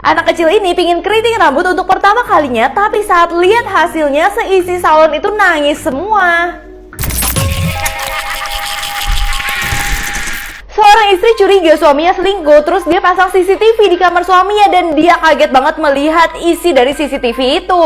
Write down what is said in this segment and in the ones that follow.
Anak kecil ini pingin keriting rambut untuk pertama kalinya, tapi saat lihat hasilnya seisi salon itu nangis semua. Seorang istri curiga suaminya selingkuh, terus dia pasang CCTV di kamar suaminya dan dia kaget banget melihat isi dari CCTV itu.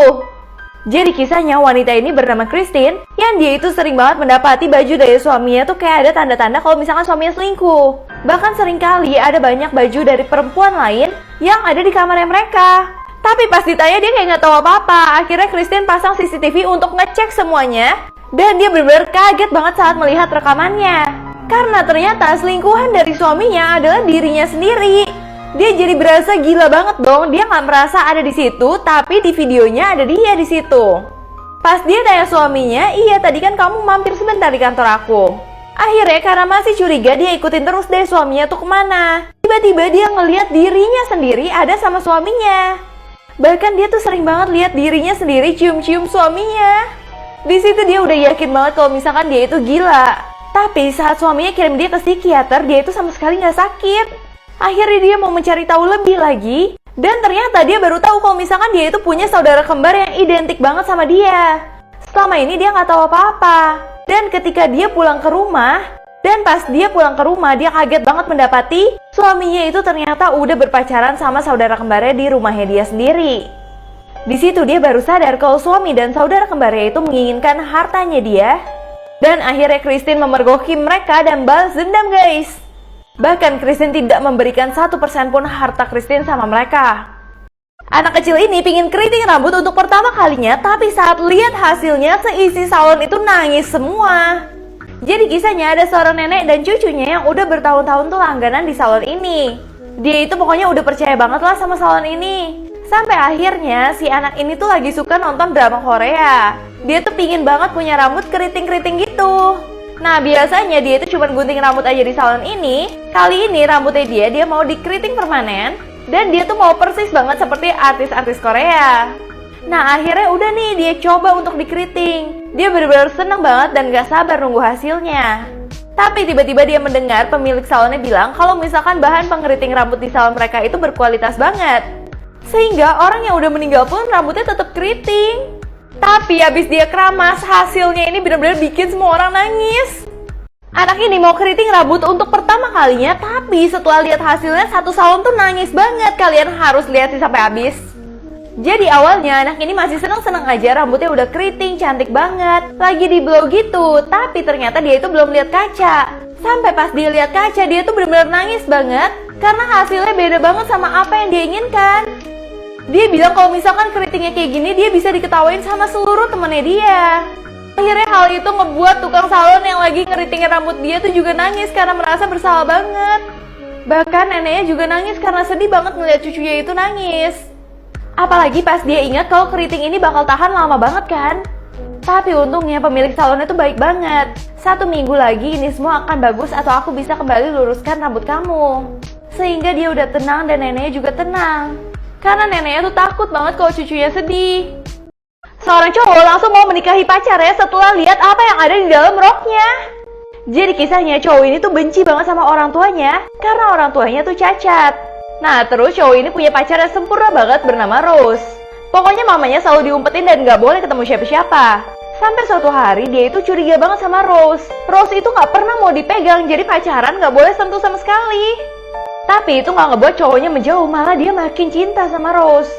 Jadi kisahnya wanita ini bernama Christine, yang dia itu sering banget mendapati baju dari suaminya tuh kayak ada tanda-tanda kalau misalkan suaminya selingkuh. Bahkan seringkali ada banyak baju dari perempuan lain yang ada di kamarnya mereka. Tapi pas ditanya dia kayak nggak tahu apa-apa. Akhirnya Christine pasang CCTV untuk ngecek semuanya, dan dia benar-benar kaget banget saat melihat rekamannya. Karena ternyata selingkuhan dari suaminya adalah dirinya sendiri. Dia jadi berasa gila banget dong. Dia nggak merasa ada di situ, tapi di videonya ada dia di situ. Pas dia tanya suaminya, iya tadi kan kamu mampir sebentar di kantor aku. Akhirnya karena masih curiga, dia ikutin terus deh suaminya tuh kemana. Tiba-tiba dia ngelihat dirinya sendiri ada sama suaminya. Bahkan dia tuh sering banget lihat dirinya sendiri cium-cium suaminya. Di situ dia udah yakin banget kalau misalkan dia itu gila. Tapi saat suaminya kirim dia ke psikiater, dia itu sama sekali nggak sakit. Akhirnya dia mau mencari tahu lebih lagi, dan ternyata dia baru tahu kalau misalkan dia itu punya saudara kembar yang identik banget sama dia. Selama ini dia nggak tahu apa-apa. Dan ketika dia pulang ke rumah, dan pas dia pulang ke rumah, dia kaget banget mendapati suaminya itu ternyata udah berpacaran sama saudara kembarnya di rumahnya dia sendiri. Di situ dia baru sadar kalau suami dan saudara kembarnya itu menginginkan hartanya dia. Dan akhirnya Christine memergoki mereka dan balas dendam, guys. Bahkan Christine tidak memberikan 1% pun harta Christine sama mereka. Anak kecil ini pingin keriting rambut untuk pertama kalinya, tapi saat lihat hasilnya seisi salon itu nangis semua. Jadi kisahnya ada seorang nenek dan cucunya yang udah bertahun-tahun tuh langganan di salon ini. Dia itu pokoknya udah percaya banget lah sama salon ini. Sampai akhirnya si anak ini tuh lagi suka nonton drama Korea. Dia tuh pingin banget punya rambut keriting-keriting gitu. Nah biasanya dia itu cuma gunting rambut aja di salon ini. Kali ini rambutnya dia mau dikeriting permanen. Dan dia tuh mau persis banget seperti artis-artis Korea. Nah akhirnya udah nih dia coba untuk dikeriting. Dia benar-benar seneng banget dan gak sabar nunggu hasilnya. Tapi tiba-tiba dia mendengar pemilik salonnya bilang kalau misalkan bahan pengeriting rambut di salon mereka itu berkualitas banget. Sehingga orang yang udah meninggal pun rambutnya tetap keriting. Tapi abis dia keramas, hasilnya ini benar-benar bikin semua orang nangis. Anak ini mau keriting rambut untuk pertama kalinya, tapi setelah lihat hasilnya satu salon tuh nangis banget. Kalian harus lihat sih sampai habis. Jadi awalnya anak ini masih seneng-seneng aja, rambutnya udah keriting, cantik banget, lagi di blow gitu. Tapi ternyata dia itu belum lihat kaca. Sampai pas dia lihat kaca, dia tuh benar-benar nangis banget karena hasilnya beda banget sama apa yang dia inginkan. Dia bilang kalau misalkan keritingnya kayak gini, dia bisa diketawain sama seluruh temennya dia. Akhirnya hal itu ngebuat tukang salon yang lagi ngeritingin rambut dia tuh juga nangis karena merasa bersalah banget. Bahkan neneknya juga nangis karena sedih banget ngeliat cucunya itu nangis. Apalagi pas dia ingat kalau keriting ini bakal tahan lama banget kan. Tapi untungnya pemilik salonnya tuh baik banget. 1 minggu lagi ini semua akan bagus atau aku bisa kembali luruskan rambut kamu. Sehingga dia udah tenang dan neneknya juga tenang. Karena neneknya tuh takut banget kalau cucunya sedih. Seorang cowok langsung mau menikahi pacarnya setelah lihat apa yang ada di dalam roknya. Jadi kisahnya cowok ini tuh benci banget sama orang tuanya karena orang tuanya tuh cacat. Nah terus cowok ini punya pacar yang sempurna banget bernama Rose. Pokoknya mamanya selalu diumpetin dan gak boleh ketemu siapa-siapa. Sampai suatu hari dia itu curiga banget sama Rose. Rose itu gak pernah mau dipegang, jadi pacaran gak boleh sentuh sama sekali. Tapi itu gak ngebuat cowoknya menjauh, malah dia makin cinta sama Rose.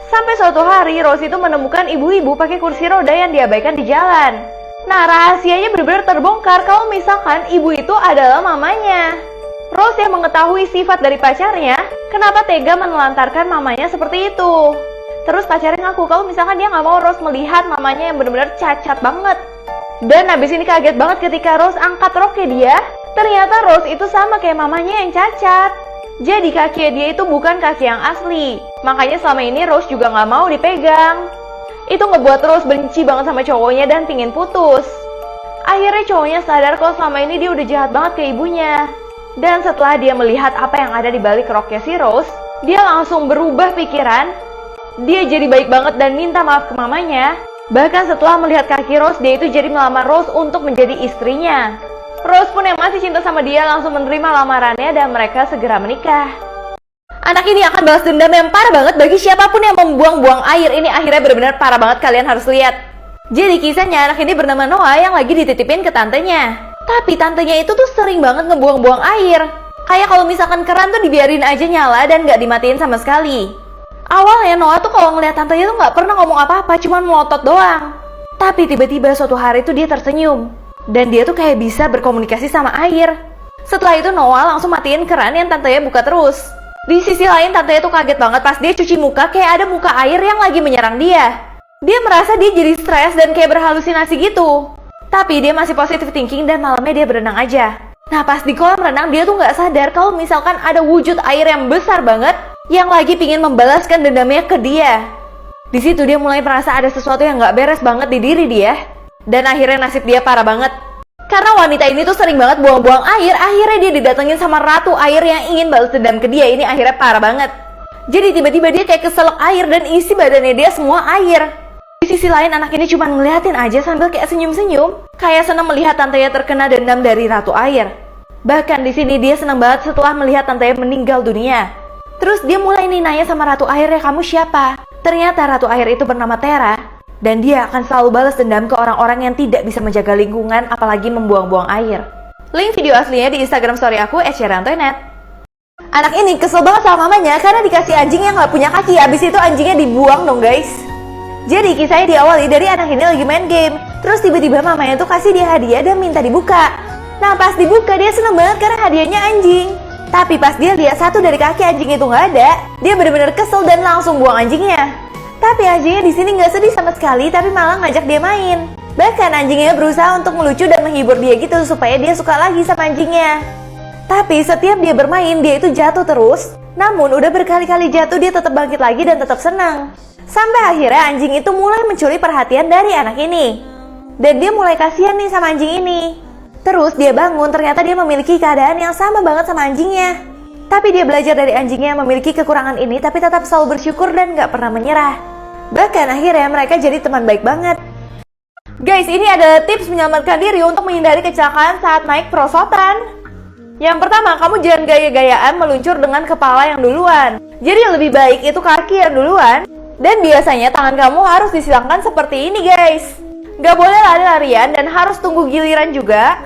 Sampai suatu hari Rose itu menemukan ibu-ibu pakai kursi roda yang diabaikan di jalan. Nah rahasianya benar-benar terbongkar kalau misalkan ibu itu adalah mamanya. Rose yang mengetahui sifat dari pacarnya, kenapa tega menelantarkan mamanya seperti itu. Terus pacarnya ngaku kalau misalkan dia gak mau Rose melihat mamanya yang benar-benar cacat banget. Dan habis ini kaget banget ketika Rose angkat roknya dia, ternyata Rose itu sama kayak mamanya yang cacat. Jadi kakinya dia itu bukan kaki yang asli. Makanya selama ini Rose juga gak mau dipegang. Itu ngebuat Rose benci banget sama cowoknya dan pingin putus. Akhirnya cowoknya sadar kalau selama ini dia udah jahat banget ke ibunya. Dan setelah dia melihat apa yang ada di balik roknya si Rose, dia langsung berubah pikiran. Dia jadi baik banget dan minta maaf ke mamanya. Bahkan setelah melihat kaki Rose, dia itu jadi melamar Rose untuk menjadi istrinya. Rose pun yang masih cinta sama dia langsung menerima lamarannya dan mereka segera menikah. Anak ini akan balas dendam yang parah banget bagi siapapun yang membuang-buang air. Ini akhirnya benar-benar parah banget, kalian harus lihat. Jadi kisahnya anak ini bernama Noah yang lagi dititipin ke tantenya. Tapi tantenya itu tuh sering banget ngebuang-buang air. Kayak kalau misalkan keran tuh dibiarin aja nyala dan gak dimatiin sama sekali. Awalnya Noah tuh kalau ngeliat tantenya tuh gak pernah ngomong apa-apa, cuman melotot doang. Tapi tiba-tiba suatu hari tuh dia tersenyum. Dan dia tuh kayak bisa berkomunikasi sama air. Setelah itu Noah langsung matiin keran yang tantenya buka terus. Di sisi lain tantenya tuh kaget banget pas dia cuci muka, kayak ada muka air yang lagi menyerang dia. Dia merasa dia jadi stres dan kayak berhalusinasi gitu. Tapi dia masih positive thinking dan malamnya dia berenang aja. Nah pas di kolam renang dia tuh gak sadar kalau misalkan ada wujud air yang besar banget yang lagi pingin membalaskan dendamnya ke dia. Di situ dia mulai merasa ada sesuatu yang gak beres banget di diri dia. Dan akhirnya nasib dia parah banget. Karena wanita ini tuh sering banget buang-buang air, akhirnya dia didatengin sama ratu air yang ingin balas dendam ke dia. Ini akhirnya parah banget. Jadi tiba-tiba dia kayak keselak air dan isi badannya dia semua air. Di sisi lain anak ini cuma ngeliatin aja sambil kayak senyum-senyum, kayak senang melihat tantenya terkena dendam dari ratu air. Bahkan di sini dia senang banget setelah melihat tantenya meninggal dunia. Terus dia mulai nih nanya sama ratu air, ya kamu siapa? Ternyata ratu air itu bernama Tera. Dan dia akan selalu balas dendam ke orang-orang yang tidak bisa menjaga lingkungan, apalagi membuang-buang air. Link video aslinya di Instagram story aku @syarantoynet. Anak ini kesel banget sama mamanya karena dikasih anjing yang gak punya kaki. Abis itu anjingnya dibuang dong guys. Jadi kisahnya diawali dari anak ini lagi main game. Terus tiba-tiba mamanya tuh kasih dia hadiah dan minta dibuka. Nah pas dibuka dia seneng banget karena hadiahnya anjing. Tapi pas dia lihat satu dari kaki anjing itu gak ada, dia benar-benar kesel dan langsung buang anjingnya. Tapi anjingnya di sini nggak sedih sama sekali, tapi malah ngajak dia main. Bahkan anjingnya berusaha untuk melucu dan menghibur dia gitu supaya dia suka lagi sama anjingnya. Tapi setiap dia bermain, dia itu jatuh terus. Namun udah berkali-kali jatuh, dia tetap bangkit lagi dan tetap senang. Sampai akhirnya anjing itu mulai mencuri perhatian dari anak ini. Dan dia mulai kasihan nih sama anjing ini. Terus dia bangun, ternyata dia memiliki keadaan yang sama banget sama anjingnya. Tapi dia belajar dari anjingnya yang memiliki kekurangan ini, tapi tetap selalu bersyukur dan gak pernah menyerah. Bahkan akhirnya mereka jadi teman baik banget. Guys, ini adalah tips menyelamatkan diri untuk menghindari kecelakaan saat naik perosotan. Yang pertama, kamu jangan gaya-gayaan meluncur dengan kepala yang duluan. Jadi lebih baik itu kaki yang duluan. Dan biasanya tangan kamu harus disilangkan seperti ini guys. Gak boleh lari-larian dan harus tunggu giliran juga.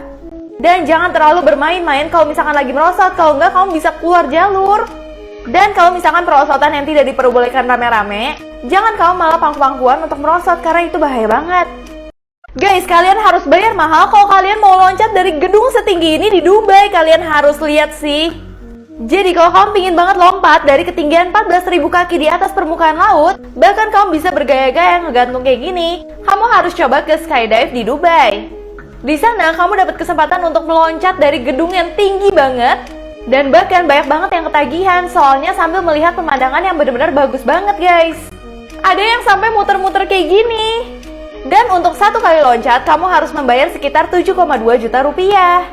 Dan jangan terlalu bermain-main kalau misalkan lagi merosot, kalau enggak kamu bisa keluar jalur. Dan kalau misalkan perosotan yang tidak diperbolehkan rame-rame, jangan kamu malah pangku-pangkuan untuk merosot karena itu bahaya banget. Guys, kalian harus bayar mahal kalau kalian mau loncat dari gedung setinggi ini di Dubai. Kalian harus lihat sih. Jadi kalau kamu pingin banget lompat dari ketinggian 14.000 kaki di atas permukaan laut, bahkan kamu bisa bergaya-gaya ngegantung kayak gini, kamu harus coba ke skydive di Dubai. Di sana kamu dapat kesempatan untuk meloncat dari gedung yang tinggi banget. Dan bahkan banyak banget yang ketagihan soalnya sambil melihat pemandangan yang benar-benar bagus banget guys. Ada yang sampai muter-muter kayak gini. Dan untuk satu kali loncat kamu harus membayar sekitar 7,2 juta rupiah.